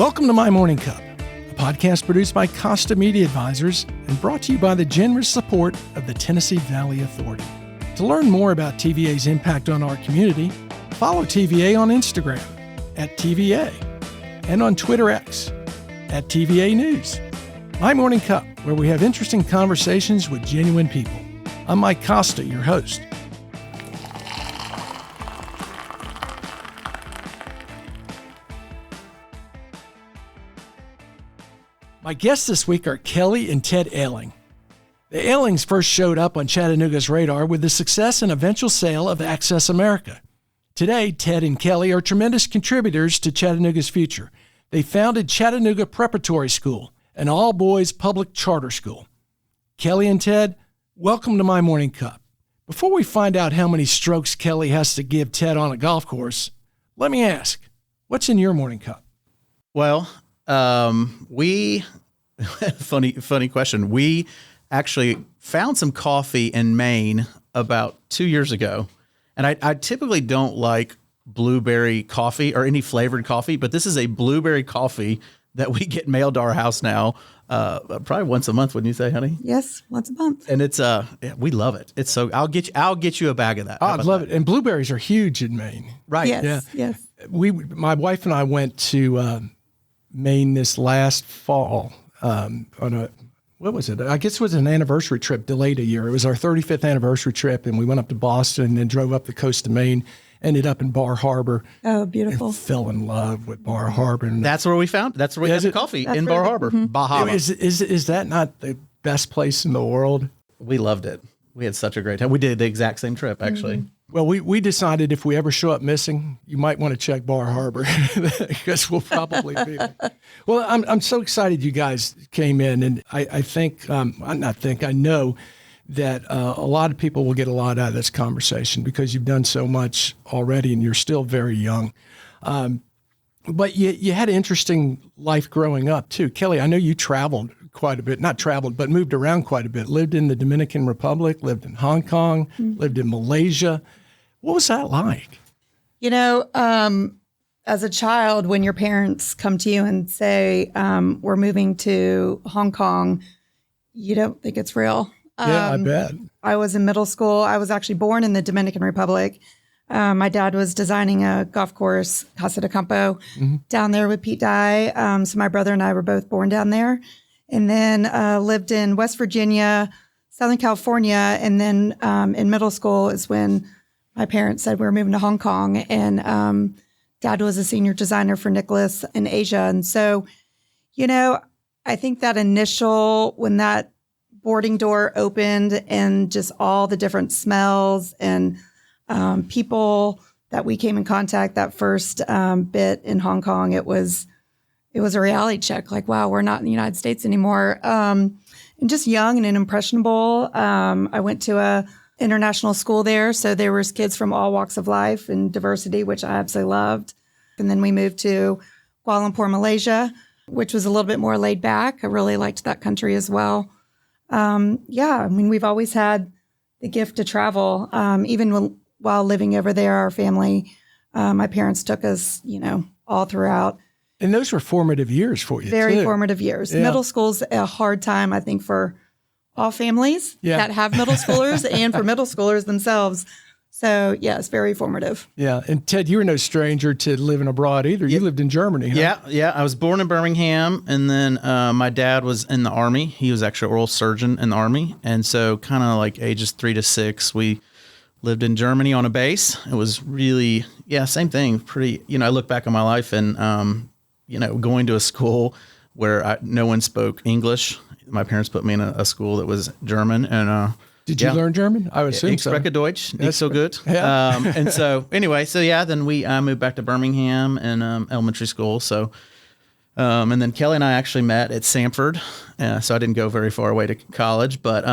Welcome to My Morning Cup, a podcast produced by Costa Media Advisors and brought to you by the generous support of the Tennessee Valley Authority. To learn more about TVA's impact on our community, follow TVA on Instagram at TVA and on Twitter X at TVA News. My Morning Cup, where we have interesting conversations with genuine people. I'm Mike Costa, your host. My guests this week are Kelly and Ted Elaine. The Ailings first showed up on Chattanooga's radar with the success and eventual sale of Access America. Today, Ted and Kelly are tremendous contributors to Chattanooga's future. They founded Chattanooga Preparatory School, an all-boys public charter school. Kelly and Ted, welcome to My Morning Cup. Before we find out how many strokes Kelly has to give Ted on a golf course, let me ask, what's in your morning cup? Well, funny question. We actually found some coffee in Maine about 2 years ago. And I typically don't like blueberry coffee or any flavored coffee, but this is a blueberry coffee that we get mailed to our house now, probably once a month, wouldn't you say, honey? Yes, once a month. And it's we love it. It's so I'll get you a bag of that. Oh, I'd love it. And blueberries are huge in Maine. Right. Yes, Yeah. yes. My wife and I went to Maine this last fall on what was it? I guess it was an anniversary trip, delayed a year. It was our 35th anniversary trip, and we went up to Boston and then drove up the coast of Maine, ended up in Bar Harbor. Oh, beautiful. And fell in love with Bar Harbor. And That's where we got the coffee in Bar Harbor, Bahama. Is that not the best place in the world? We loved it. We had such a great time. We did the exact same trip, actually. Mm-hmm. Well, we decided if we ever show up missing, you might want to check Bar Harbor because we'll probably be there. Well, I'm so excited you guys came in, and I know that a lot of people will get a lot out of this conversation because you've done so much already and you're still very young. But you had an interesting life growing up too. Kelly, I know you traveled quite a bit, not traveled, but moved around quite a bit, lived in the Dominican Republic, lived in Hong Kong, lived in Malaysia. What was that like? You know, as a child, when your parents come to you and say, we're moving to Hong Kong, you don't think it's real. Yeah, I bet. I was in middle school. I was actually born in the Dominican Republic. My dad was designing a golf course, Casa de Campo, down there with Pete Dye. So my brother and I were both born down there. And then lived in West Virginia, Southern California. And then in middle school is when my parents said we were moving to Hong Kong. And Dad was a senior designer for Nicholas in Asia. And so, you know, I think that when that boarding door opened and just all the different smells and people that we came in contact that first bit in Hong Kong, it was a reality check. Like, wow, we're not in the United States anymore. And just young and impressionable. I went to a international school there. So there was kids from all walks of life and diversity, which I absolutely loved. And then we moved to Kuala Lumpur, Malaysia, which was a little bit more laid back. I really liked that country as well. We've always had the gift to travel. While living over there, our family, my parents took us, all throughout. And those were formative years for you, Very too. formative years. Yeah. Middle school's a hard time, I think, for all families that have middle schoolers and for middle schoolers themselves. So, yes, very formative. Yeah. And Ted, you were no stranger to living abroad either. You lived in Germany, huh? Yeah. I was born in Birmingham, and then my dad was in the Army. He was actually an oral surgeon in the Army. And so kind of like ages 3 to 6, we lived in Germany on a base. It was really, same thing. Pretty, I look back on my life and, going to a school where no one spoke English. My parents put me in a school that was German. And did you learn German? I would assume Ich spreche Deutsch, nicht so gut. Yeah. And so anyway, then we moved back to Birmingham and elementary school. So, and then Kelly and I actually met at Samford. So I didn't go very far away to college, but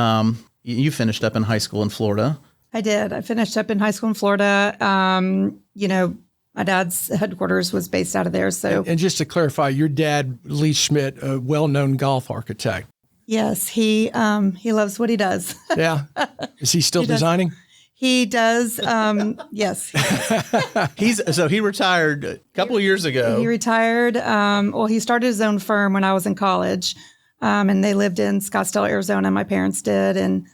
you finished up in high school in Florida. I did. I finished up in high school in Florida. My dad's headquarters was based out of there. So, and just to clarify, your dad, Lee Schmidt, a well-known golf architect. Yes, he loves what he does. Yeah. Is he still designing? He does. Yes. He retired a couple of years ago. He retired. He started his own firm when I was in college, and they lived in Scottsdale, Arizona. My parents did, and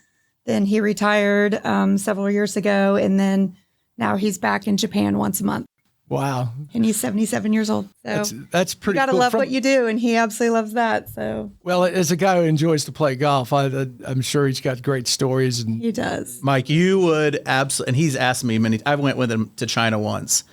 then he retired several years ago, and then now he's back in Japan once a month. Wow. And he's 77 years old. So that's pretty. You got to cool. love what you do, and he absolutely loves that. So. Well, as a guy who enjoys to play golf, I'm sure he's got great stories. And he does. Mike, you would absolutely. And he's asked me many. I went with him to China once,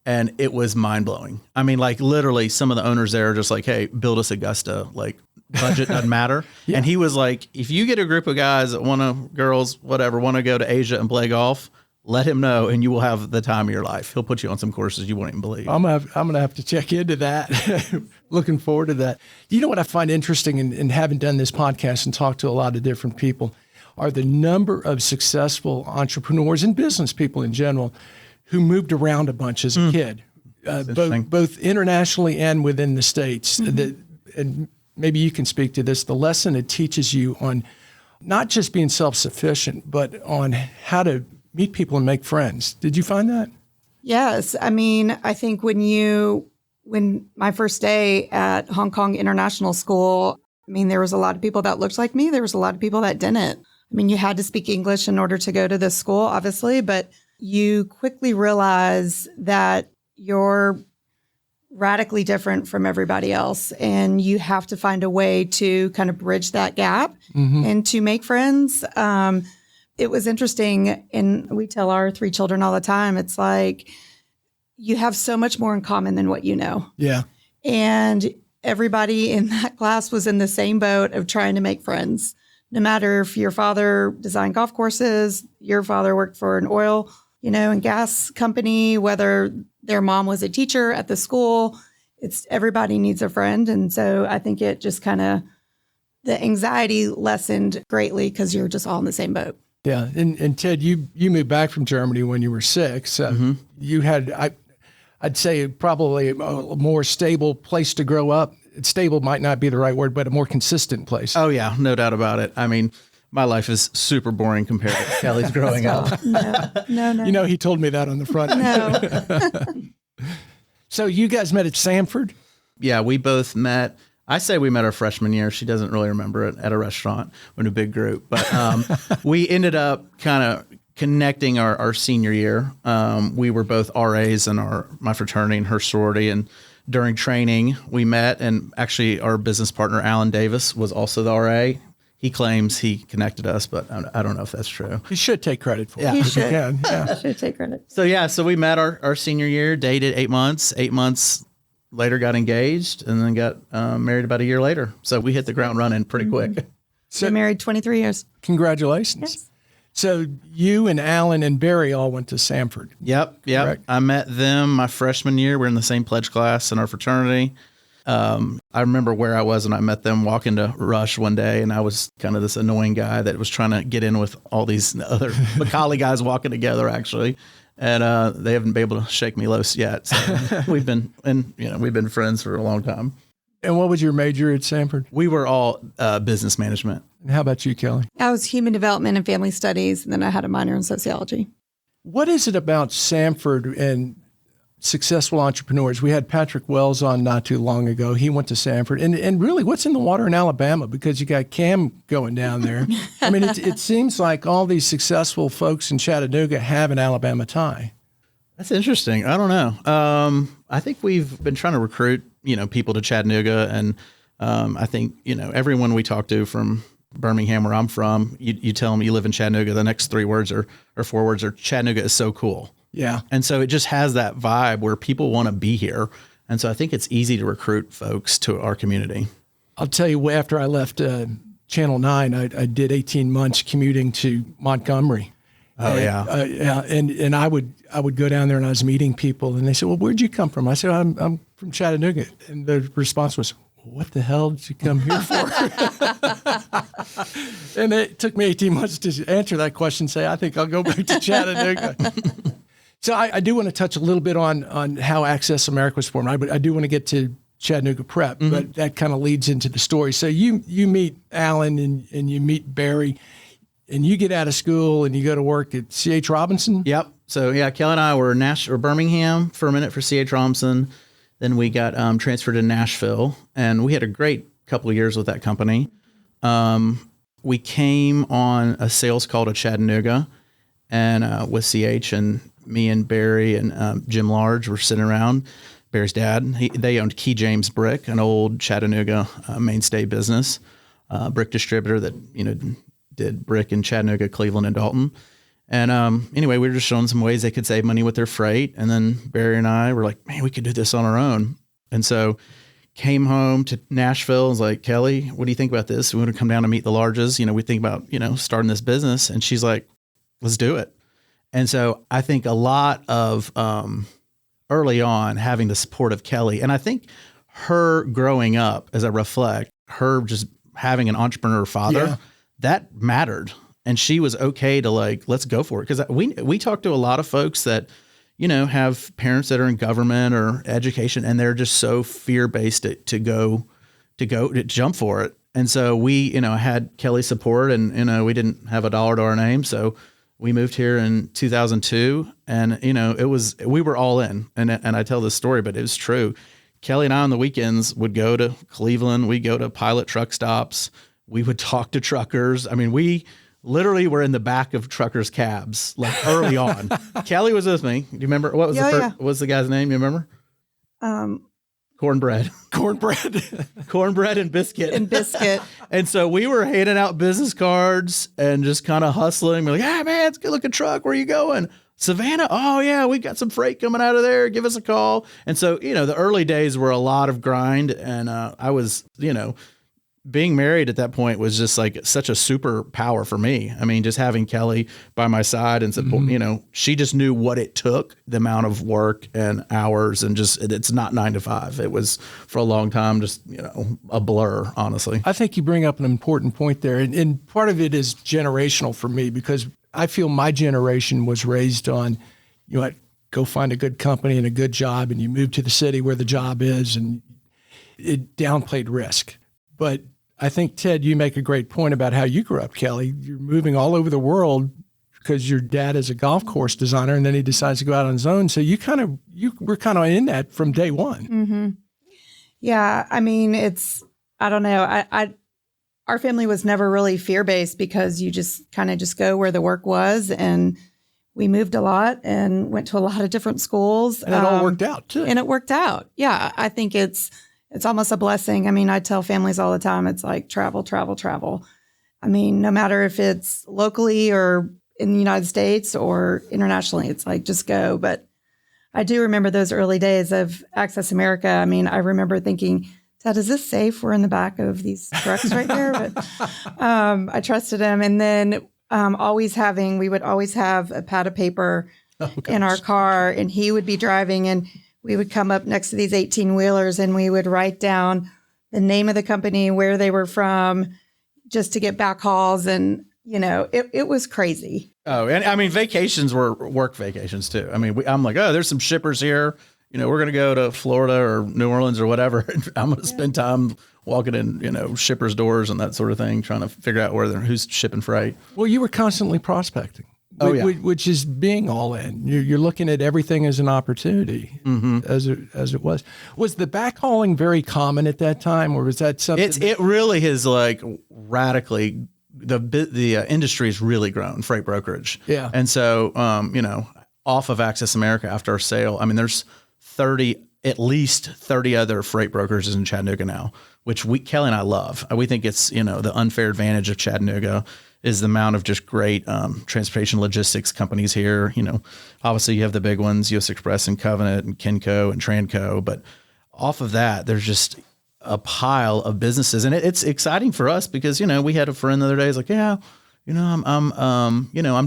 and it was mind blowing. I mean, like literally, some of the owners there are just like, "Hey, build us Augusta." Like budget doesn't matter. Yeah. And he was like, "If you get a group of guys that girls, whatever, want to go to Asia and play golf." Let him know, and you will have the time of your life. He'll put you on some courses you won't even believe. I'm gonna have to check into that. Looking forward to that. You know what I find interesting in having done this podcast and talked to a lot of different people are the number of successful entrepreneurs and business people in general who moved around a bunch as a kid, both internationally and within the States. And maybe you can speak to this. The lesson it teaches you on not just being self-sufficient, but on how to meet people and make friends. Did you find that? Yes. I mean, I think when my first day at Hong Kong International School, I mean, there was a lot of people that looked like me. There was a lot of people that didn't. I mean, you had to speak English in order to go to this school, obviously, but you quickly realize that you're radically different from everybody else. And you have to find a way to kind of bridge that gap and to make friends. It was interesting, and we tell our 3 children all the time, it's like you have so much more in common than what you know. Yeah. And everybody in that class was in the same boat of trying to make friends. No matter if your father designed golf courses, your father worked for an oil, and gas company, whether their mom was a teacher at the school, everybody needs a friend. And so I think it just the anxiety lessened greatly because you're just all in the same boat. Yeah, and Ted, you moved back from Germany when you were 6. You had, I'd say, probably a more stable place to grow up. Stable might not be the right word, but a more consistent place. Oh yeah, no doubt about it. I mean, my life is super boring compared to Kelly's growing up. No. He told me that on the front. No. So you guys met at Samford? Yeah, we both met. I say we met our freshman year. She doesn't really remember it at a restaurant in a big group. But we ended up kind of connecting our senior year. We were both RAs in my fraternity and her sorority. And during training, we met. And actually, our business partner, Alan Davis, was also the RA. He claims he connected us, but I don't know if that's true. He should take credit for it. He should. Yeah. He should take credit. So we met our senior year, dated 8 months. 8 months later got engaged, and then got married about a year later. So we hit the ground running pretty quick. So been married 23 years. Congratulations. Yes. So you and Alan and Barry all went to Samford. Yep. Correct? I met them my freshman year. We're in the same pledge class in our fraternity. I remember where I was when I met them, walking to Rush one day, and I was kind of this annoying guy that was trying to get in with all these other Macaulay guys walking together, actually. And they haven't been able to shake me loose yet. So we've been friends for a long time. And what was your major at Samford? We were all business management. And how about you, Kelly? I was human development and family studies, and then I had a minor in sociology. What is it about Samford and successful entrepreneurs? We had Patrick Wells on not too long ago. He went to Samford. And really, what's in the water in Alabama? Because you got Cam going down there. I mean, it seems like all these successful folks in Chattanooga have an Alabama tie. That's interesting. I don't know. I think we've been trying to recruit, people to Chattanooga. And I think, everyone we talk to from Birmingham, where I'm from, you tell them you live in Chattanooga, the next 3 words or 4 words are Chattanooga is so cool. Yeah. And so it just has that vibe where people want to be here. And so I think it's easy to recruit folks to our community. I'll tell you, after I left Channel 9, I did 18 months commuting to Montgomery. Oh, yeah. And I would go down there, and I was meeting people, and they said, well, where'd you come from? I said, I'm from Chattanooga. And the response was, what the hell did you come here for? And it took me 18 months to answer that question, say, I think I'll go back to Chattanooga. So I do want to touch a little bit on how Access America was formed. I do want to get to Chattanooga Prep, but that kind of leads into the story. So you meet Alan and you meet Barry. and you get out of school and you go to work at C.H. Robinson. Yep. So yeah, Kelly and I were Birmingham for a minute for C.H. Robinson. Then we got transferred to Nashville, and we had a great couple of years with that company. We came on a sales call to Chattanooga, and with CH, and me and Barry and Jim Large were sitting around. Barry's dad, they owned Key James Brick, an old Chattanooga mainstay business, brick distributor that did brick in Chattanooga, Cleveland, and Dalton. And anyway, we were just showing some ways they could save money with their freight. And then Barry and I were like, man, we could do this on our own. And so came home to Nashville. I was like, Kelly, what do you think about this? We want to come down and meet the Larges. We think about, starting this business. And she's like, let's do it. And so I think a lot of early on having the support of Kelly, and I think her growing up, as I reflect, her just having an entrepreneur father, that mattered. And she was okay to let's go for it. Because we talk to a lot of folks that, have parents that are in government or education, and they're just so fear-based to jump for it. And so we, had Kelly's support, and, we didn't have a dollar to our name. So we moved here in 2002, and, we were all in. And I tell this story, but it was true. Kelly and I on the weekends would go to Cleveland. We'd go to pilot truck stops. We would talk to truckers. I mean, we literally were in the back of truckers' cabs early on. Kelly was with me. Do you remember what was what was the guy's name? You remember? Cornbread. Cornbread and biscuit. And so we were handing out business cards and just kind of hustling. We're like, "Hey man, it's a good looking truck. Where are you going? Savannah? Oh yeah, we got some freight coming out of there. Give us a call." And so, the early days were a lot of grind, and I was, being married at that point was just such a superpower for me. I mean, just having Kelly by my side and support, she just knew what it took, the amount of work and hours, and just, it's not 9 to 5. It was for a long time, just, a blur, honestly. I think you bring up an important point there. And part of it is generational for me, because I feel my generation was raised on, go find a good company and a good job, and you move to the city where the job is, and it downplayed risk. But I think, Ted, you make a great point about how you grew up, Kelly. You're moving all over the world because your dad is a golf course designer, and then he decides to go out on his own. So you were kind of in that from day one. Mm-hmm. Yeah. I mean, I don't know. Our family was never really fear-based, because you just kind of just go where the work was. And we moved a lot and went to a lot of different schools. And it all worked out too. And it worked out. Yeah. I think it's almost a blessing. I mean, I tell families all the time, it's like travel, travel, travel. I mean, no matter if it's locally or in the United States or internationally, it's like, just go. But I do remember those early days of Access America. I mean, I remember thinking, Dad, is this safe? We're in the back of these trucks right there. But I trusted him. And then we would always have a pad of paper in our car, and he would be driving, and we would come up next to these 18-wheelers, and we would write down the name of the company, where they were from, just to get back hauls. And, it was crazy. Oh, and I mean, vacations were work vacations too. I mean, I'm like, oh, there's some shippers here. We're going to go to Florida or New Orleans or whatever. I'm going to spend time walking in, shippers' doors and that sort of thing, trying to figure out who's shipping freight. Well, you were constantly prospecting. Which is being all in. You're looking at everything as an opportunity, as it was. Was the backhauling very common at that time, or was that something? It really has radically, the industry has really grown, freight brokerage. Yeah. And so, off of Access America after our sale, I mean, there's at least 30 other freight brokers in Chattanooga now, which Kelly and I love. We think it's, the unfair advantage of Chattanooga is the amount of just great transportation logistics companies here. Obviously you have the big ones, U.S. Express and Covenant and Kenco and Tranco, but off of that, there's just a pile of businesses. And it's exciting for us because, we had a friend the other day, he's like, I'm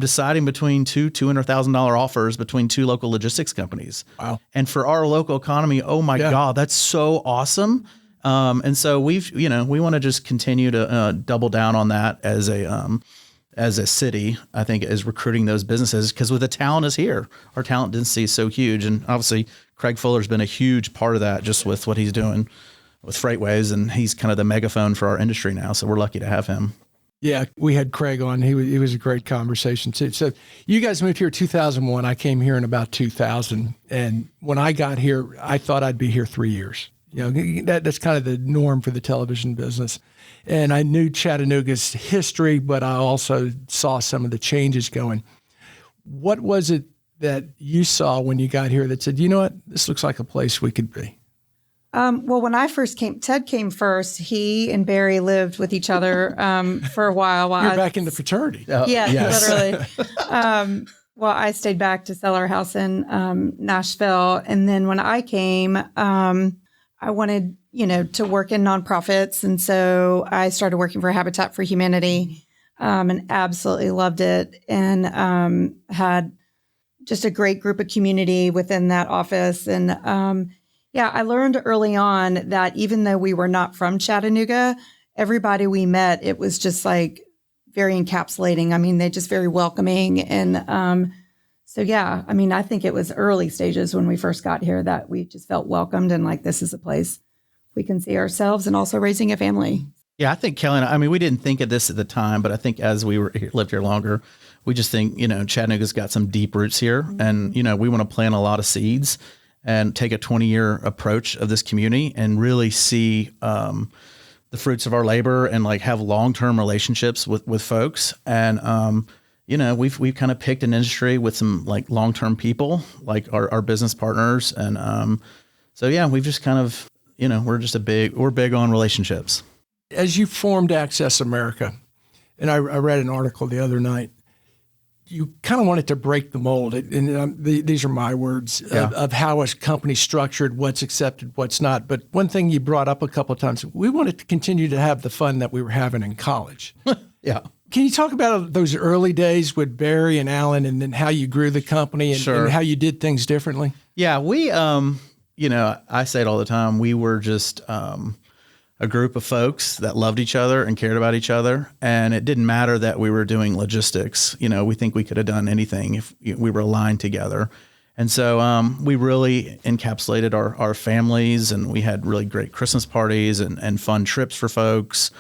deciding between two $200,000 offers between two local logistics companies. Wow. And for our local economy, oh my God, that's so awesome. And so we want to just continue to double down on that as a city. I think is recruiting those businesses, because with the talent is here, our talent density is so huge, and obviously Craig Fuller's been a huge part of that, just with what he's doing with Freightways, and he's kind of the megaphone for our industry now. So we're lucky to have him. Yeah, we had Craig on. He was a great conversation too. So you guys moved here 2001. I came here in about 2000. And when I got here, I thought I'd be here 3 years. You know, that's kind of the norm for the television business. And I knew Chattanooga's history, but I also saw some of the changes going. What was it that you saw when you got here that said, you know what, this looks like a place we could be? Well, when I first came, Ted came first. He and Barry lived with each other for a while. You're back in the fraternity. Yeah, Yes. literally. Well, I stayed back to sell our house in Nashville. And then when I came, I wanted, to work in nonprofits. And so I started working for Habitat for Humanity and absolutely loved it, and had just a great group of community within that office. And yeah, I learned early on that even though we were not from Chattanooga, everybody we met, it was just like very encapsulating. I mean, they just very welcoming. And so, yeah, I mean, I think it was early stages when we first got here that we just felt welcomed and like, this is a place we can see ourselves and also raising a family. Yeah, I think Kelly and I mean, we didn't think of this at the time, but I think as we lived here longer, we just think, Chattanooga's got some deep roots here. Mm-hmm. And, we want to plant a lot of seeds and take a 20-year approach of this community and really see the fruits of our labor and like have long-term relationships with folks. And, we've kind of picked an industry with some like long-term people, like our business partners. And so, yeah, we've just kind of, we're big on relationships. As you formed Access America, and I read an article the other night, you kind of wanted to break the mold, and these are my words, of how a company's structured, what's accepted, what's not. But one thing you brought up a couple of times, we wanted to continue to have the fun that we were having in college. Yeah. Can you talk about those early days with Barry and Alan, and then how you grew the company and how you did things differently? Yeah, we, I say it all the time, we were just a group of folks that loved each other and cared about each other. And it didn't matter that we were doing logistics. We think we could have done anything if we were aligned together. And so we really encapsulated our families, and we had really great Christmas parties and fun trips for folks.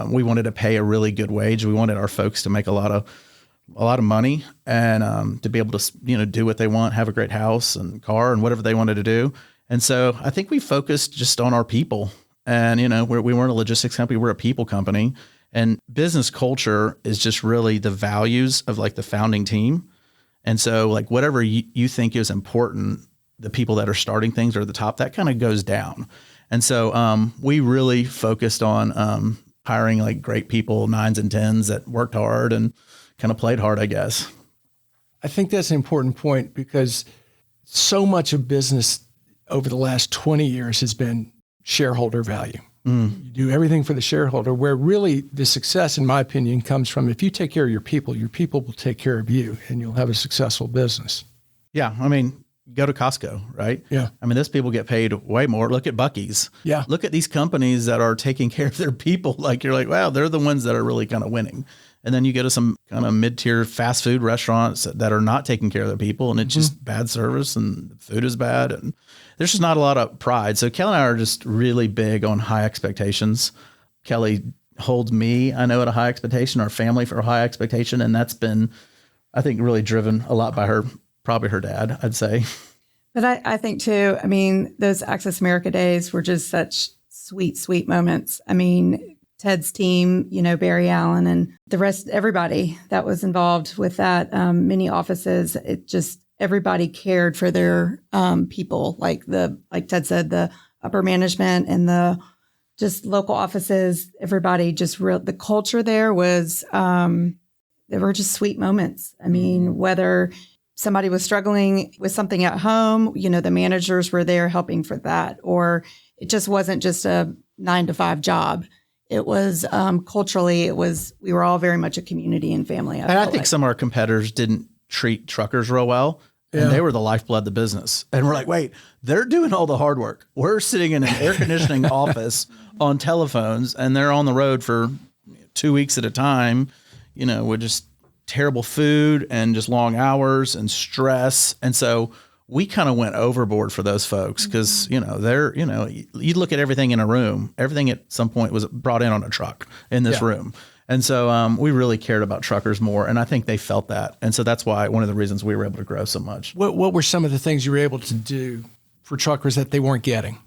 We wanted to pay a really good wage. We wanted our folks to make a lot of money and to be able to, do what they want, have a great house and car and whatever they wanted to do. And so I think we focused just on our people. And, we weren't a logistics company, we're a people company. And business culture is just really the values of like the founding team. And so like whatever you think is important, the people that are starting things are at the top, that kind of goes down. And so we really focused on hiring like great people, 9s and 10s that worked hard and kind of played hard, I guess. I think that's an important point, because so much of business over the last 20 years has been shareholder value. You do everything for the shareholder, where really the success, in my opinion, comes from if you take care of your people will take care of you, and you'll have a successful business. Yeah. I mean, go to Costco, right? Yeah. I mean, those people get paid way more. Look at Buc-ee's. Yeah. Look at these companies that are taking care of their people. Like, you're like, wow, they're the ones that are really kind of winning. And then you go to some kind of mid-tier fast food restaurants that are not taking care of their people, and it's just bad service and the food is bad. And there's just not a lot of pride. So Kelly and I are just really big on high expectations. Kelly holds me, I know, at a high expectation, our family for a high expectation. And that's been, I think, really driven a lot by her, probably her dad, I'd say. But I think too, I mean, those Access America days were just such sweet, sweet moments. I mean, Ted's team, Barry Allen and the rest, everybody that was involved with that, many offices, it just, everybody cared for their people, like Ted said, the upper management and the just local offices, everybody just the culture there was, there were just sweet moments. I mean, whether somebody was struggling with something at home, the managers were there helping for that, or it just wasn't just a 9-to-5 job. It was culturally, we were all very much a community and family. I think some of our competitors didn't treat truckers real well. And they were the lifeblood of the business. And we're like, wait, they're doing all the hard work. We're sitting in an air conditioning office on telephones, and they're on the road for 2 weeks at a time, with just terrible food and just long hours and stress. And so we kind of went overboard for those folks because, they're, you look at everything in a room, everything at some point was brought in on a truck in this room. And so we really cared about truckers more. And I think they felt that. And so that's why one of the reasons we were able to grow so much. What were some of the things you were able to do for truckers that they weren't getting?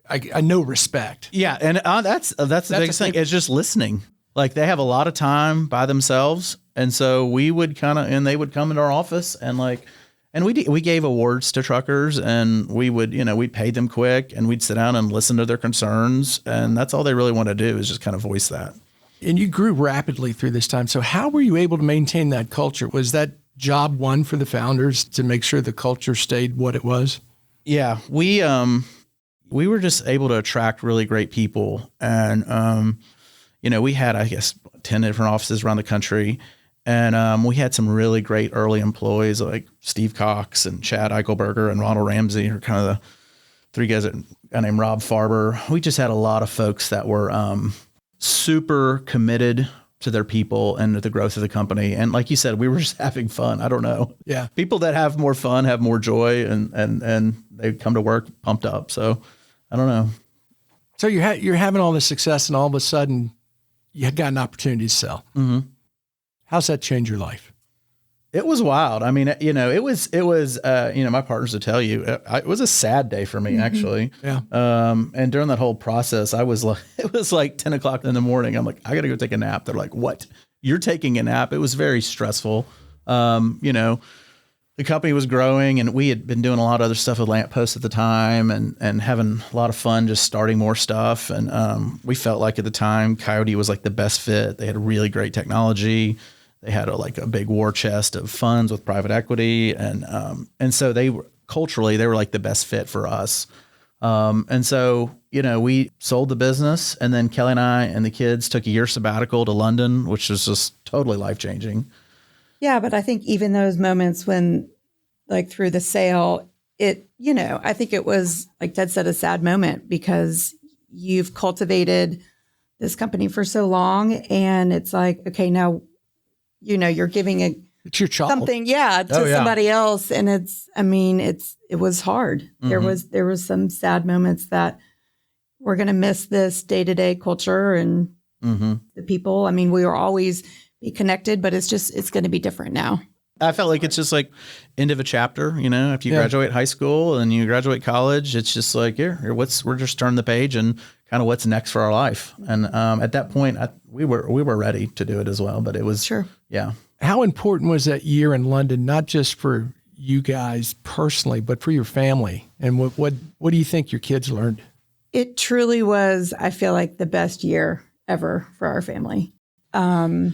I know respect. Yeah. And that's the biggest thing. It's just listening. Like they have a lot of time by themselves. And so we would and they would come into our office and we gave awards to truckers, and we would, we'd pay them quick, and we'd sit down and listen to their concerns. And that's all they really want to do is just kind of voice that. And you grew rapidly through this time. So how were you able to maintain that culture? Was that job one for the founders to make sure the culture stayed what it was? Yeah, we were just able to attract really great people. And, we had, I guess, 10 different offices around the country. And we had some really great early employees like Steve Cox and Chad Eichelberger and Ronald Ramsey, are kind of the three guys, a guy named Rob Farber. We just had a lot of folks that were super committed to their people and to the growth of the company. And like you said, we were just having fun. I don't know. Yeah. People that have more fun have more joy, and they come to work pumped up. So I don't know. So you're having all this success, and all of a sudden you got an opportunity to sell. Mm-hmm. How's that change your life? It was wild. I mean, it was, my partners would tell you, it was a sad day for me, actually. Yeah. And during that whole process, it was like 10 o'clock in the morning. I'm like, I got to go take a nap. They're like, what? You're taking a nap? It was very stressful. The company was growing, and we had been doing a lot of other stuff with Lamppost at the time, and having a lot of fun just starting more stuff. And we felt like at the time Coyote was like the best fit. They had really great technology. They had a big war chest of funds with private equity. And so they were culturally like the best fit for us. And so, we sold the business, and then Kelly and I and the kids took a year sabbatical to London, which was just totally life-changing. Yeah, but I think even those moments when, through the sale, I think it was, like Ted said, a sad moment, because you've cultivated this company for so long, and it's like, okay, now, you're giving it's your child. something, to somebody else. And it was hard. Mm-hmm. There was some sad moments that we're going to miss this day-to-day culture and the people. I mean, we will always be connected, but it's going to be different now. I felt like it's just like end of a chapter, after you graduate high school and you graduate college, it's just like, we're just turning the page and kind of what's next for our life. And at that point, we were ready to do it as well, but it was, sure. Yeah. How important was that year in London, not just for you guys personally, but for your family? And what do you think your kids learned? It truly was, I feel like, the best year ever for our family. I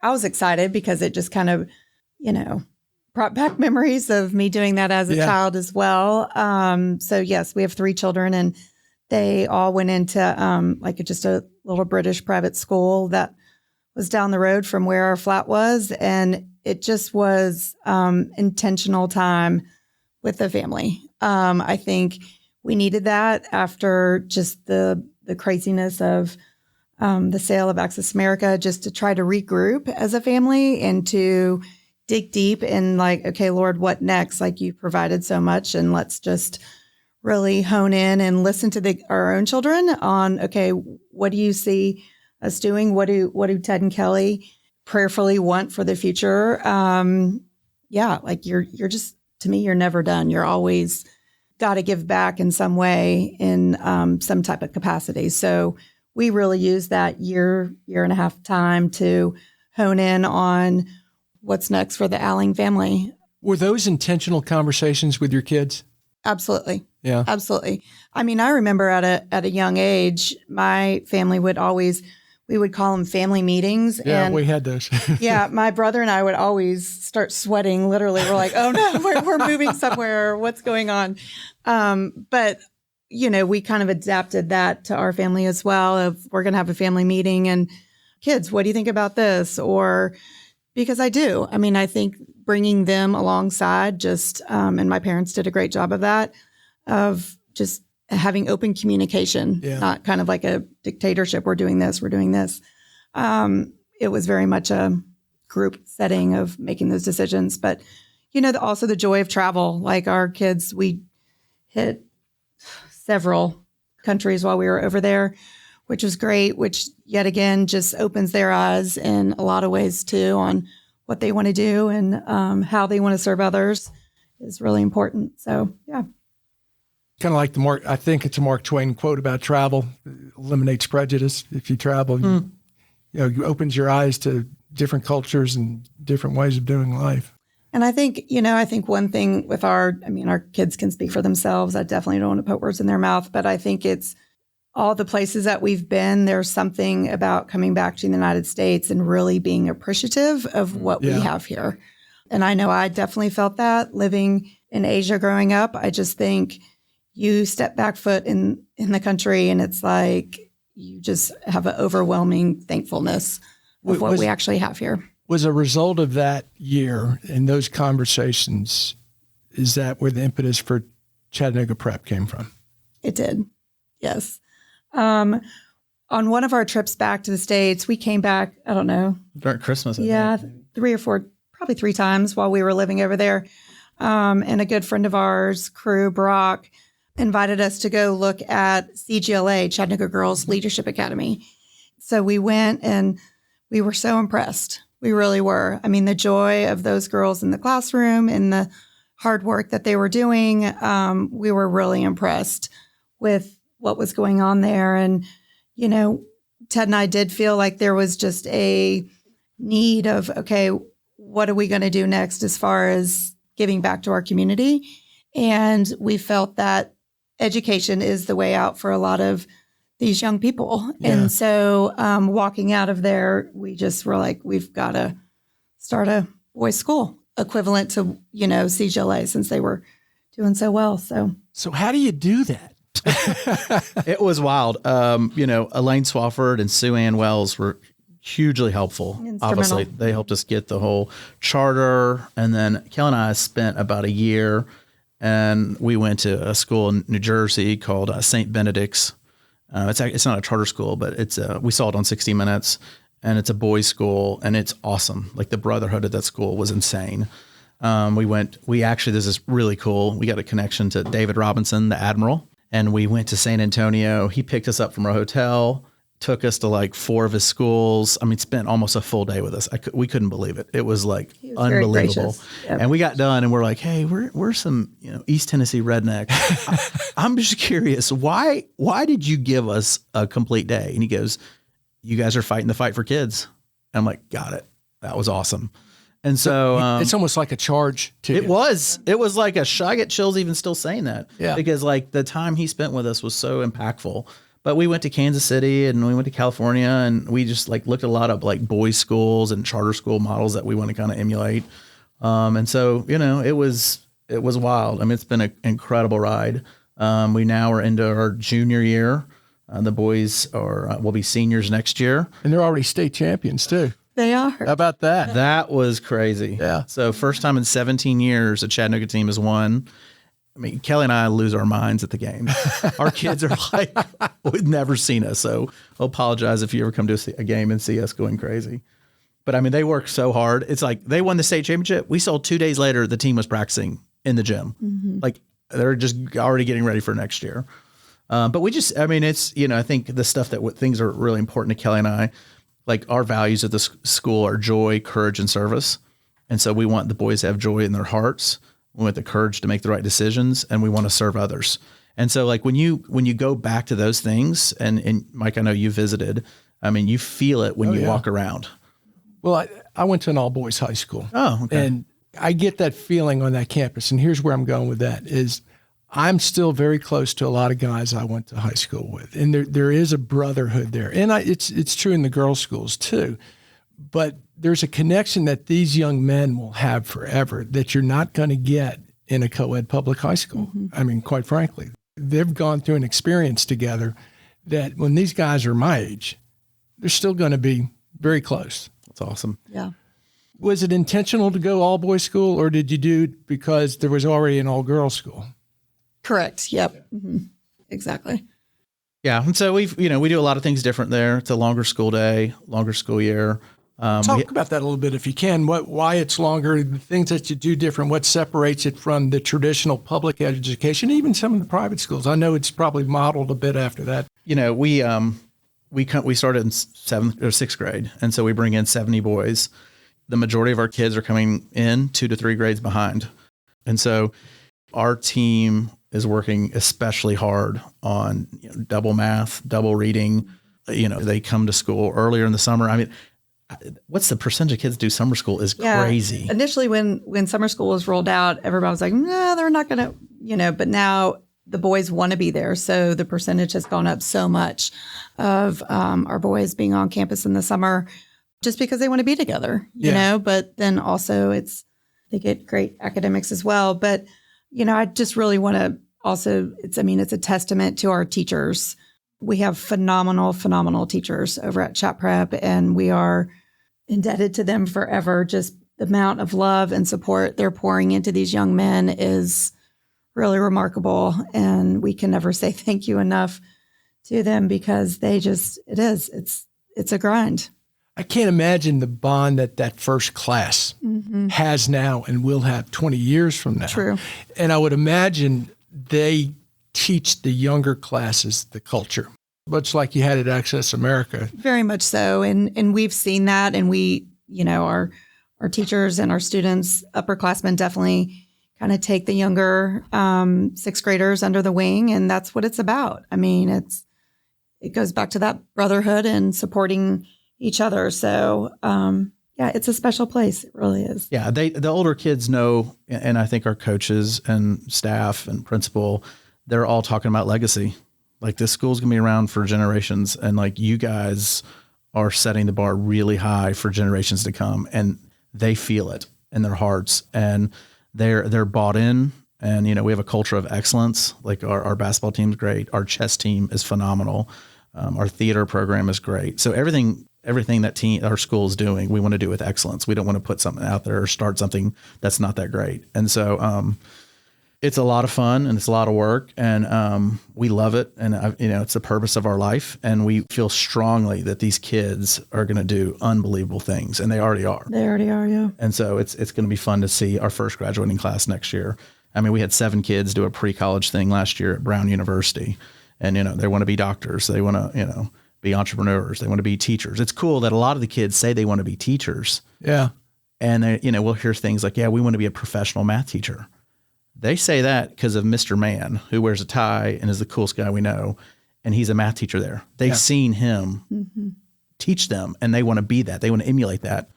was excited because it just kind of, brought back memories of me doing that as a child as well. So yes, we have 3 children, and they all went into just a little British private school that was down the road from where our flat was. And it just was intentional time with the family. I think we needed that after just the craziness of the sale of Access America, just to try to regroup as a family and to dig deep and okay, Lord, what next? You provided so much, and let's just really hone in and listen to our own children on, okay, what do you see us doing? What do Ted and Kelly prayerfully want for the future? You're just, to me, you're never done. You're always got to give back in some way, in some type of capacity. So we really used that year and a half time to hone in on what's next for the Alling family. Were those intentional conversations with your kids? Absolutely. Yeah. Absolutely. I mean, I remember at a young age, my family we would call them family meetings. Yeah, and we had those. yeah, my brother and I would always start sweating. Literally, we're like, oh no, we're moving somewhere. What's going on? But we kind of adapted that to our family as well. If we're going to have a family meeting, and kids, what do you think about this? Or because I do. I mean, I think bringing them alongside and my parents did a great job of that, of just having open communication, not kind of like a dictatorship. We're doing this. It was very much a group setting of making those decisions. But, also the joy of travel. Like our kids, we hit several countries while we were over there. which was great, which yet again just opens their eyes in a lot of ways too on what they want to do and how they want to serve others is really important. So, yeah. Kind of like I think it's a Mark Twain quote about travel, eliminates prejudice. If you travel, it opens your eyes to different cultures and different ways of doing life. And I think, one thing with our kids can speak for themselves. I definitely don't want to put words in their mouth, but I think it's all the places that we've been, there's something about coming back to the United States and really being appreciative of what we have here. And I know I definitely felt that living in Asia growing up. I just think you step back foot in the country and it's like you just have an overwhelming thankfulness of what we actually have here. Was a result of that year and those conversations, is that where the impetus for Chattanooga Prep came from? It did, yes. On one of our trips back to the States, we came back, I don't know. During Christmas, I think. 3 or 4, probably 3 times while we were living over there. And a good friend of ours, Crew Brock, invited us to go look at CGLA, Chattanooga Girls Leadership Academy. So we went and we were so impressed. We really were. I mean, the joy of those girls in the classroom and the hard work that they were doing, we were really impressed with what was going on there. And, Ted and I did feel like there was just a need of, okay, what are we going to do next as far as giving back to our community? And we felt that education is the way out for a lot of these young people. Yeah. And so walking out of there, we just were like, we've got to start a boys' school equivalent to, CGLA since they were doing so well. So how do you do that? It was wild. Elaine Swafford and Sue Ann Wells were hugely helpful. Obviously, they helped us get the whole charter. And then Kelly and I spent about a year, and we went to a school in New Jersey called St. Benedict's. It's not a charter school, but we saw it on 60 Minutes, and it's a boys' school, and it's awesome. Like the brotherhood at that school was insane. This is really cool. We got a connection to David Robinson, the Admiral, and we went to San Antonio. He picked us up from our hotel, took us to like 4 of his schools. I mean, spent almost a full day with us. We couldn't believe it. It was like unbelievable. Yep. And we got done and we're like, hey, we're some, East Tennessee redneck. I'm just curious, why did you give us a complete day? And he goes, you guys are fighting the fight for kids. And I'm like, got it. That was awesome. And so it's almost like a charge to it was like I get chills even still saying that. Yeah. Because like the time he spent with us was so impactful. But we went to Kansas City and we went to California, and we just like looked at a lot of like boys' schools and charter school models that we want to kind of emulate. And so, it was wild. I mean, it's been an incredible ride. We now are into our junior year. The boys will be seniors next year. And they're already state champions too. They are. How about that? That was crazy. Yeah. So first time in 17 years a Chattanooga team has won. I mean, Kelly and I lose our minds at the game. Our kids are like, we've never seen us. So I'll apologize if you ever come to a game and see us going crazy. But I mean, they work so hard. It's like they won the state championship. We saw 2 days later, the team was practicing in the gym. Mm-hmm. Like they're just already getting ready for next year. But it's, I think the stuff things are really important to Kelly and I, like our values at the school are joy, courage, and service. And so we want the boys to have joy in their hearts. We want the courage to make the right decisions, and we want to serve others. And so like when you go back to those things, and Mike, I know you visited, I mean, you feel it when you walk around. Well, I went to an all boys high school. Oh, okay. And I get that feeling on that campus. And here's where I'm going with that is I'm still very close to a lot of guys I went to high school with. And there is a brotherhood there. And it's true in the girls' schools too. But there's a connection that these young men will have forever that you're not going to get in a co-ed public high school. Mm-hmm. I mean, quite frankly, they've gone through an experience together that when these guys are my age, they're still going to be very close. That's awesome. Yeah. Was it intentional to go all boys school, or did you do it because there was already an all girls school? Correct. Yep. Mm-hmm. Exactly. Yeah. And so we do a lot of things different there. It's a longer school day, longer school year. Talk about that a little bit if you can. Why it's longer, the things that you do different, what separates it from the traditional public education, even some of the private schools. I know it's probably modeled a bit after that. we started in 7th or 6th grade. And so we bring in 70 boys. The majority of our kids are coming in 2 to 3 grades behind. And so our team is working especially hard on double math, double reading. They come to school earlier in the summer. I mean, what's the percentage of kids do summer school is crazy. Initially, when summer school was rolled out, everybody was like, no, they're not going to, but now the boys want to be there. So the percentage has gone up so much of our boys being on campus in the summer just because they want to be together, you know, but then also they get great academics as well. But, I just really want to also, it's a testament to our teachers. We have phenomenal teachers over at Chat Prep, and we are indebted to them forever. Just the amount of love and support they're pouring into these young men is really remarkable. And we can never say thank you enough to them because it's a grind. I can't imagine the bond that first class has now and will have 20 years from now. True. And I would imagine they teach the younger classes the culture, much like you had at Access America. Very much so. And we've seen that. And we, our teachers and our students, upperclassmen definitely kind of take the younger 6th graders under the wing. And that's what it's about. I mean, it goes back to that brotherhood and supporting each other. So, it's a special place. It really is. Yeah. The older kids know, and I think our coaches and staff and principal, they're all talking about legacy. Like, this school's going to be around for generations. And like, you guys are setting the bar really high for generations to come, and they feel it in their hearts, and they're bought in. And, we have a culture of excellence. Like, our basketball team's great. Our chess team is phenomenal. Our theater program is great. So everything that our school is doing, we want to do with excellence. We don't want to put something out there or start something that's not that great. And so it's a lot of fun and it's a lot of work, and we love it. And it's the purpose of our life. And we feel strongly that these kids are going to do unbelievable things, and they already are. They already are, yeah. And so it's going to be fun to see our first graduating class next year. I mean, we had 7 kids do a pre-college thing last year at Brown University, and they want to be doctors. They want to be entrepreneurs. They want to be teachers. It's cool that a lot of the kids say they want to be teachers. Yeah. And we'll hear things like, we want to be a professional math teacher. They say that because of Mr. Man, who wears a tie and is the coolest guy we know. And he's a math teacher there. They've seen him teach them, and they want to be that. They want to emulate that.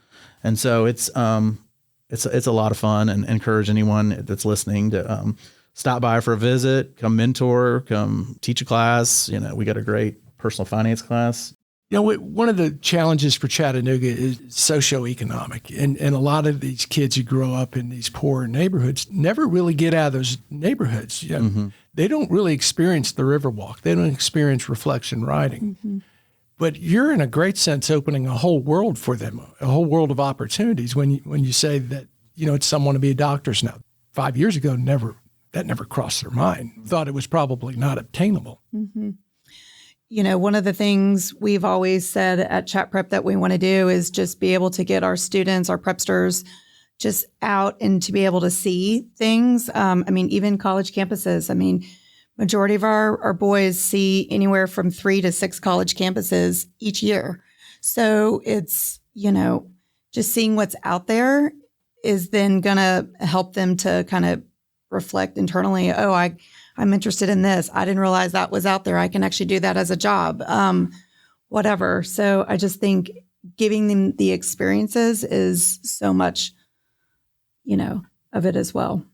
And so it's a lot of fun, and encourage anyone that's listening to stop by for a visit, come mentor, come teach a class. We got a great personal finance class. One of the challenges for Chattanooga is socioeconomic. And a lot of these kids who grow up in these poor neighborhoods never really get out of those neighborhoods. They don't really experience the Riverwalk. They don't experience reflection riding. But you're, in a great sense, opening a whole world for them, a whole world of opportunities when you say that, it's someone to be a doctor's now. 5 years ago, that never crossed their mind. Thought it was probably not obtainable. One of the things we've always said at Chat Prep that we want to do is just be able to get our students, our prepsters, just out and to be able to see things. Even college campuses. Majority of our boys see anywhere from 3 to 6 college campuses each year. So it's, just seeing what's out there is then going to help them to kind of reflect internally. Oh, I'm interested in this. I didn't realize that was out there. I can actually do that as a job, whatever. So I just think giving them the experiences is so much, of it as well.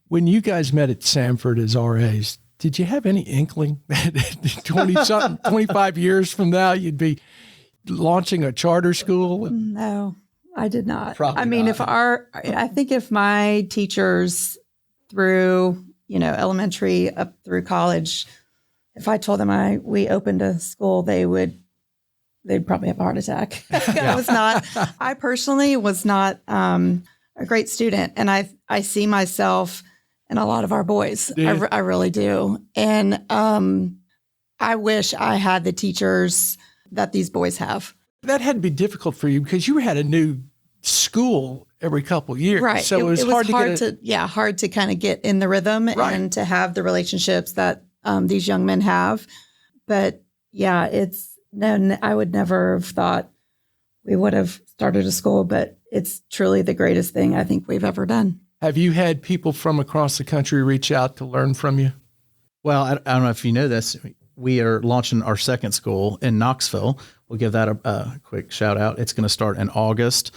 When you guys met at Samford as RAs, did you have any inkling that 25 years from now, you'd be launching a charter school? No, I did not. Probably not. I think if my teachers through elementary up through college, if I told them we opened a school, they'd probably have a heart attack. I personally was not a great student. And I see myself in a lot of our boys. I really do. And I wish I had the teachers that these boys have. That had to be difficult for you because you had a new school every couple of years. Right. So it was hard to kind of get in the rhythm and to have the relationships that these young men have. But yeah, no, I would never have thought we would have started a school, but it's truly the greatest thing I think we've ever done. Have you had people from across the country reach out to learn from you? Well, I don't know if you know this. We are launching our second school in Knoxville. We'll give that a quick shout out. It's going to start in August.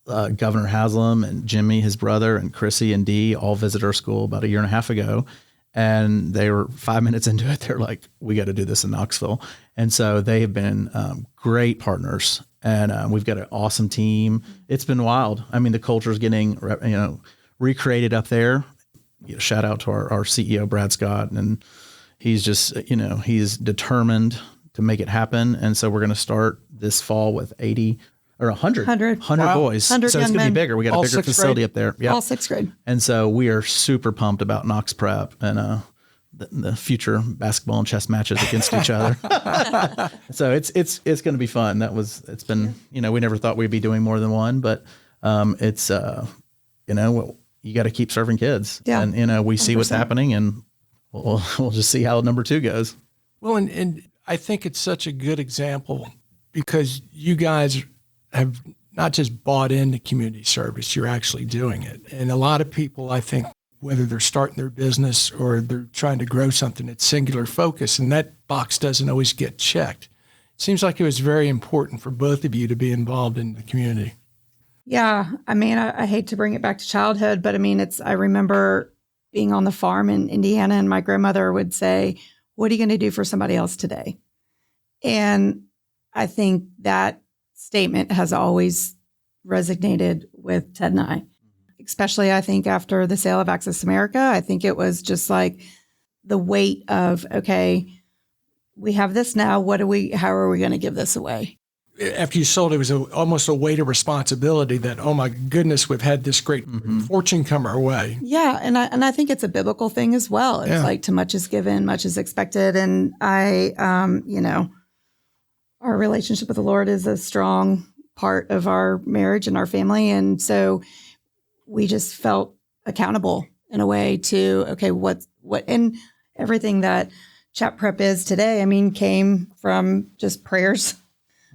Governor Haslam and Jimmy, his brother, and Chrissy and Dee all visited our school about a year and a half ago. And they were 5 minutes into it. They're like, we got to do this in Knoxville. And so they have been great partners. And we've got an awesome team. It's been wild. I mean, the culture is getting, recreated up there. Shout out to our CEO, Brad Scott. And he's just, he's determined to make it happen. And so we're going to start this fall with 80 or 100 Wow. boys. 100 so it's young going to men. be bigger. We got All a bigger sixth facility grade? up there. Yeah. All sixth grade. And so we are super pumped about Knox Prep and the future basketball and chess matches against each other. So it's going to be fun. It's been, we never thought we'd be doing more than one, but it's, you got to keep serving kids. Yeah. And, we see what's 100%. happening, and we'll just see how number 2 goes. Well, and I think it's such a good example because you guys have not just bought into community service, you're actually doing it. And a lot of people, I think, whether they're starting their business or they're trying to grow something, it's singular focus, and that box doesn't always get checked. It seems like it was very important for both of you to be involved in the community. Yeah. I mean, I hate to bring it back to childhood, but I mean, I remember being on the farm in Indiana, and my grandmother would say, what are you going to do for somebody else today? And I think that statement has always resonated with Ted and I, especially I think after the sale of Access America. I think it was just like the weight of, okay, we have this now. How are we going to give this away? After you sold, it was almost a weight of responsibility that, oh my goodness, we've had this great fortune come our way. Yeah. And I think it's a biblical thing as well. It's like too much is given, much is expected. And our relationship with the Lord is a strong part of our marriage and our family. And so we just felt accountable in a way to, okay, what, and everything that Chat Prep is today, I mean, came from just prayers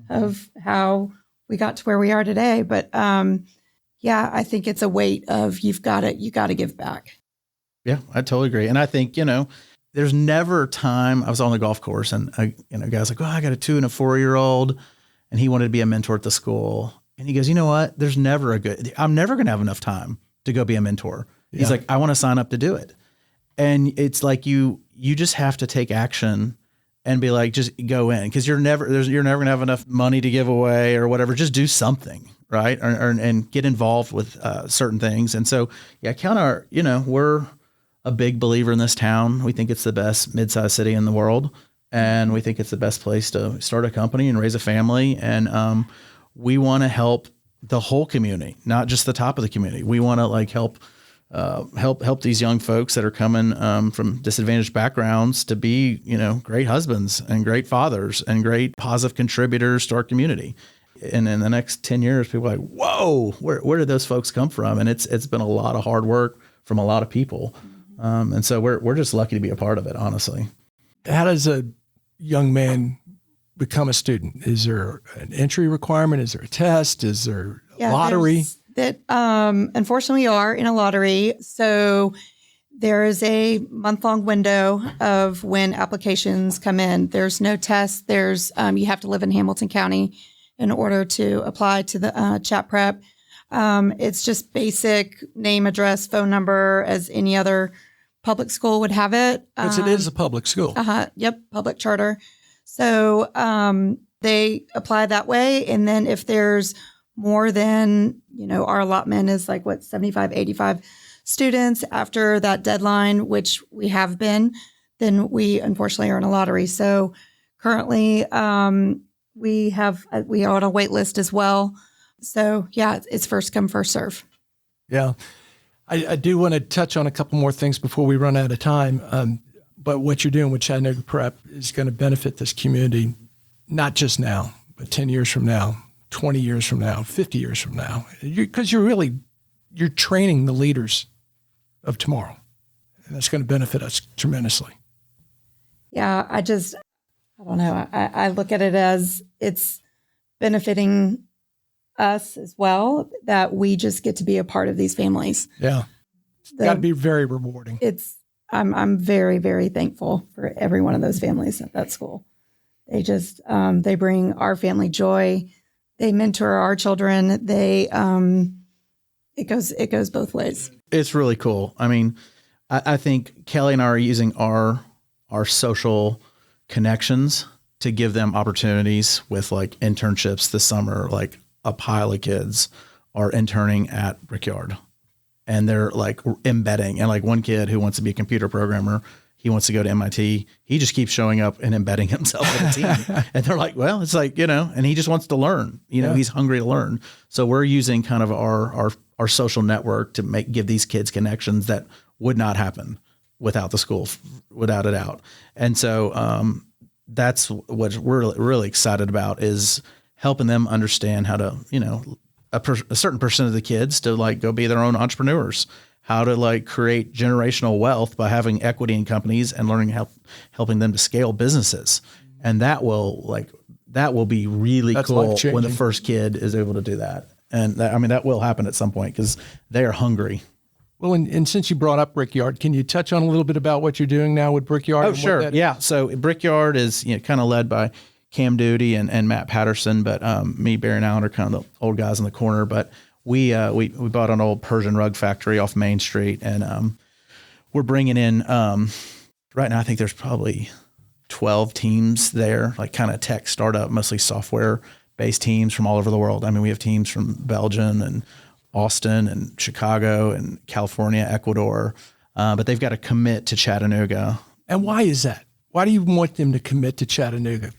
of how we got to where we are today. But I think it's a weight of you got to give back. Yeah, I totally agree. And I think, there's never a time. I was on the golf course, and a guy's like, I got a 2 and a 4-year-old, and he wanted to be a mentor at the school. And he goes, you know what? I'm never going to have enough time to go be a mentor. Yeah. He's like, I want to sign up to do it. And it's like, you just have to take action and be like, just go in, because you're never going to have enough money to give away or whatever. Just do something, right? And get involved with certain things. And so, we're a big believer in this town. We think it's the best mid-sized city in the world, and we think it's the best place to start a company and raise a family. And we want to help the whole community, not just the top of the community. We want to help these young folks that are coming from disadvantaged backgrounds to be, great husbands and great fathers and great positive contributors to our community. And in the next 10 years, people are like, whoa, where did those folks come from? And it's been a lot of hard work from a lot of people. And so we're just lucky to be a part of it, honestly. How does a young man become a student? Is there an entry requirement? Is there a test? Is there a lottery? Unfortunately, we are in a lottery. So there is a month-long window of when applications come in. There's no test. You have to live in Hamilton County in order to apply to the Chat Prep. It's just basic name, address, phone number, as any other public school would have it. Because it is a public school. Yep, public charter. So they apply that way. And then if there's more than, our allotment is 75, 85 students after that deadline, which we have been, then we unfortunately are in a lottery. So currently we are on a wait list as well. So it's first come, first serve. Yeah. I do want to touch on a couple more things before we run out of time. But what you're doing with Chattanooga Prep is going to benefit this community, not just now, but 10 years from now, 20 years from now, 50 years from now, because you're training the leaders of tomorrow, and that's going to benefit us tremendously. Yeah. I don't know. I look at it as it's benefiting us as well, that we just get to be a part of these families. Yeah. Got to be very rewarding. I'm very, very thankful for every one of those families at that school. They just, they bring our family joy. They mentor our children. It goes both ways. It's really cool. I mean, I think Kelly and I are using our social connections to give them opportunities with like internships this summer. Like a pile of kids are interning at Brickyard, and they're like embedding. And like one kid who wants to be a computer programmer, he wants to go to MIT. He just keeps showing up and embedding himself with the team. And they're like, well, it's like, and he just wants to learn, he's hungry to learn. So we're using kind of our social network to give these kids connections that would not happen without the school, without a doubt. And so that's what we're really excited about, is helping them understand how to, a certain percent of the kids to like go be their own entrepreneurs, how to like create generational wealth by having equity in companies and learning helping them to scale businesses. And that will be really cool when the first kid is able to do that. And that will happen at some point because they are hungry. Well, and since you brought up Brickyard, can you touch on a little bit about what you're doing now with Brickyard? Oh, sure. Yeah. So Brickyard is kind of led by Cam Doody and Matt Patterson, but me, Barry, and Allen are kind of the old guys in the corner. But we bought an old Persian rug factory off Main Street, and we're bringing in right now. I think there's probably 12 teams there, like kind of tech startup, mostly software based teams from all over the world. I mean, we have teams from Belgium and Austin and Chicago and California, Ecuador, but they've got to commit to Chattanooga. And why is that? Why do you want them to commit to Chattanooga?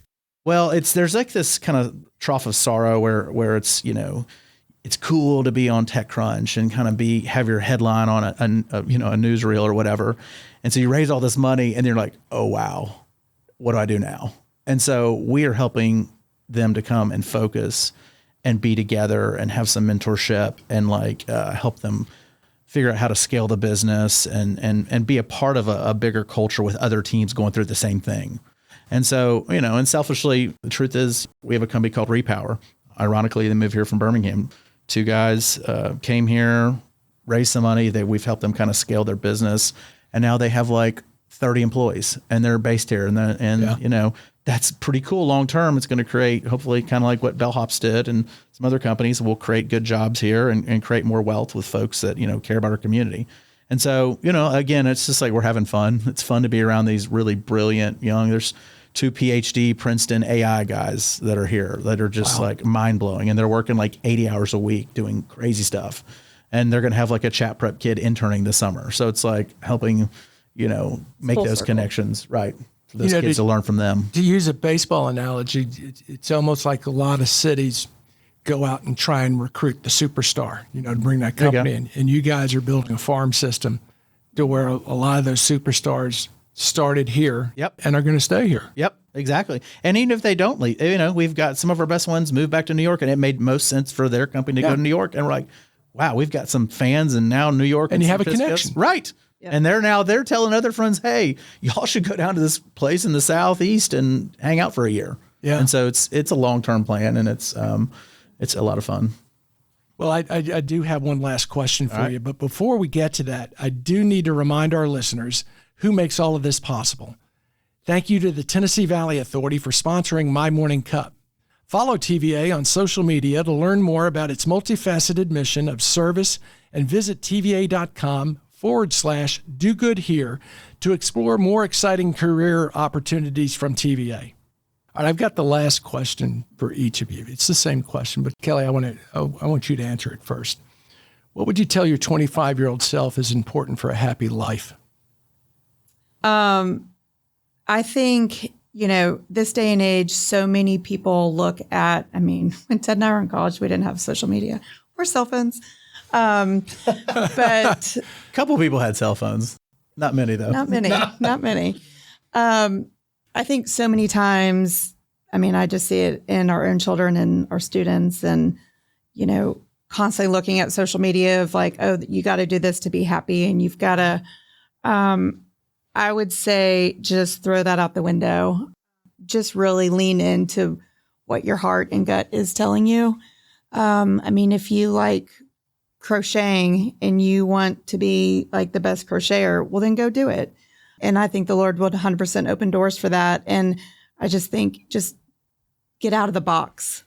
Well, there's like this kind of trough of sorrow where it's, it's cool to be on TechCrunch and kind of have your headline on a newsreel or whatever. And so you raise all this money and you're like, oh, wow, what do I do now? And so we are helping them to come and focus and be together and have some mentorship and like help them figure out how to scale the business and be a part of a bigger culture with other teams going through the same thing. And so, and selfishly, the truth is we have a company called Repower. Ironically, they moved here from Birmingham. Two guys came here, raised some money. We've helped them kind of scale their business. And now they have like 30 employees and they're based here. And that's pretty cool. Long term, it's going to create, hopefully, kind of like what Bellhops did and some other companies will create good jobs here and create more wealth with folks that, care about our community. And so, again, it's just like we're having fun. It's fun to be around these really brilliant there's 2 PhD Princeton AI guys that are here that are just like mind blowing. And they're working like 80 hours a week doing crazy stuff. And they're going to have like a chat prep kid interning this summer. So it's like helping, make Full those circle. connections, right? For those kids to learn from them. To use a baseball analogy, it's almost like a lot of cities go out and try and recruit the superstar, to bring that company in. And you guys are building a farm system to where a lot of those superstars started here and are going to stay here. Yep, exactly. And even if they don't leave, we've got some of our best ones move back to New York, and it made most sense for their company to go to New York. And we're like, wow, we've got some fans and now New York. And you have a connection. Right. Yeah. And they're telling other friends, hey, y'all should go down to this place in the Southeast and hang out for a year. Yeah. And so it's a long-term plan, and it's a lot of fun. Well, I do have one last question for you, but before we get to that, I do need to remind our listeners who makes all of this possible. Thank you to the Tennessee Valley Authority for sponsoring My Morning Cup. Follow TVA on social media to learn more about its multifaceted mission of service, and visit TVA.com/do good here to explore more exciting career opportunities from TVA. All right, I've got the last question for each of you. It's the same question, but Kelly, I want you to answer it first. What would you tell your 25-year-old self is important for a happy life? I think, this day and age, so many people look at, when Ted and I were in college, we didn't have social media or cell phones. But a couple people had cell phones. Not many, though. Not many. I think so many times, I just see it in our own children and our students and, constantly looking at social media of like, oh, you got to do this to be happy. And you've got to, I would say just throw that out the window. just really lean into what your heart and gut is telling you. If you like crocheting and you want to be like the best crocheter, well, then go do it. And I think the Lord would 100% open doors for that. And I just think just get out of the box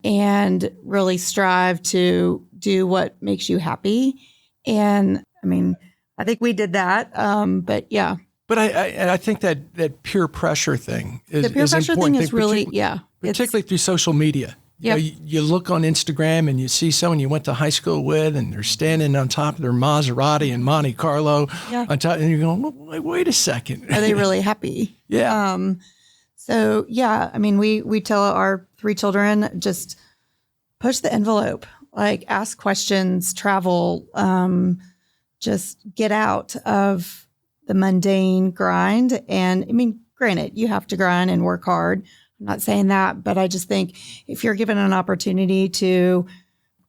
and really strive to do what makes you happy. And I think we did that. But yeah. But I think that peer pressure thing is the peer pressure important thing is really, particularly through social media. Yep. You look on Instagram and you see someone you went to high school with, and they're standing on top of their Maserati in Monte Carlo, on top, and you're going, wait a second. Are they really happy? Yeah. We tell our 3 children, just push the envelope, like ask questions, travel, just get out of the mundane grind. And granted, you have to grind and work hard. I'm not saying that, but I just think if you're given an opportunity to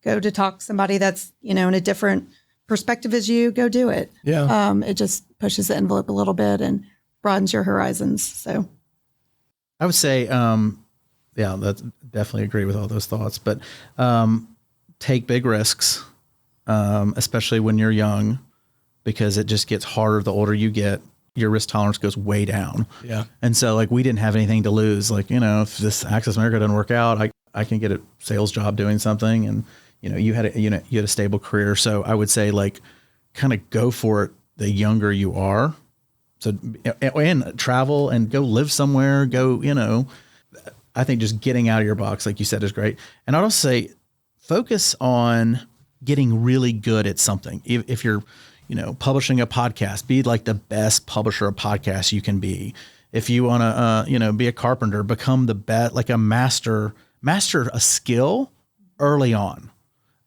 go to talk to somebody that's, in a different perspective as you, go do it. Yeah. It just pushes the envelope a little bit and broadens your horizons. So I would say, that's definitely agree with all those thoughts, but take big risks, especially when you're young, because it just gets harder the older you get. Your risk tolerance goes way down. Yeah. And so we didn't have anything to lose. If this Access America doesn't work out, I can get a sales job doing something. And, you had a stable career. So I would say kind of go for it the younger you are. So, and travel and go live somewhere, I think just getting out of your box, like you said, is great. And I'd also say focus on getting really good at something. If you're, publishing a podcast, be like the best publisher of podcasts you can be. If you want to, be a carpenter, become the best, like master a skill early on,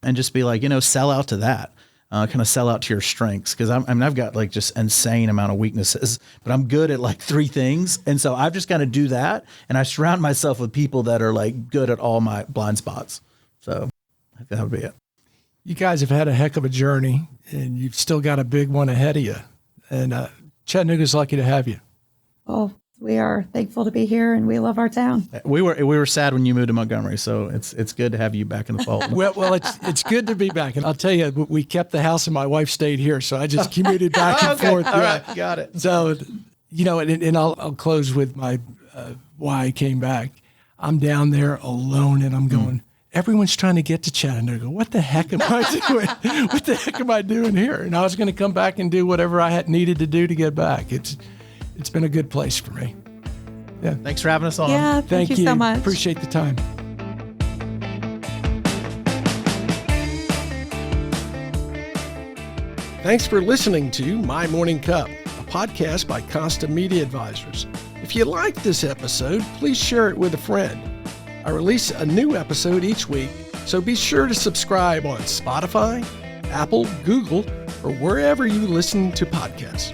and just be sell out to that, kind of sell out to your strengths. Cause I've got just insane amount of weaknesses, but I'm good at 3 things. And so I've just got to do that. And I surround myself with people that are good at all my blind spots. So I think that would be it. You guys have had a heck of a journey, and you've still got a big one ahead of you. And Chattanooga's lucky to have you. Well, we are thankful to be here, and we love our town. We were sad when you moved to Montgomery, so it's good to have you back in the fold. well, it's good to be back, and I'll tell you, we kept the house, and my wife stayed here, so I just commuted back and forth. All right, got it. So, and I'll close with my why I came back. I'm down there alone, and I'm going. Everyone's trying to get to Chattanooga. What the heck am I doing? What the heck am I doing here? And I was going to come back and do whatever I had needed to do to get back. It's been a good place for me. Yeah. Thanks for having us on. Yeah, thank you so much. Appreciate the time. Thanks for listening to My Morning Cup, a podcast by Costa Media Advisors. If you liked this episode, please share it with a friend. I release a new episode each week, so be sure to subscribe on Spotify, Apple, Google, or wherever you listen to podcasts.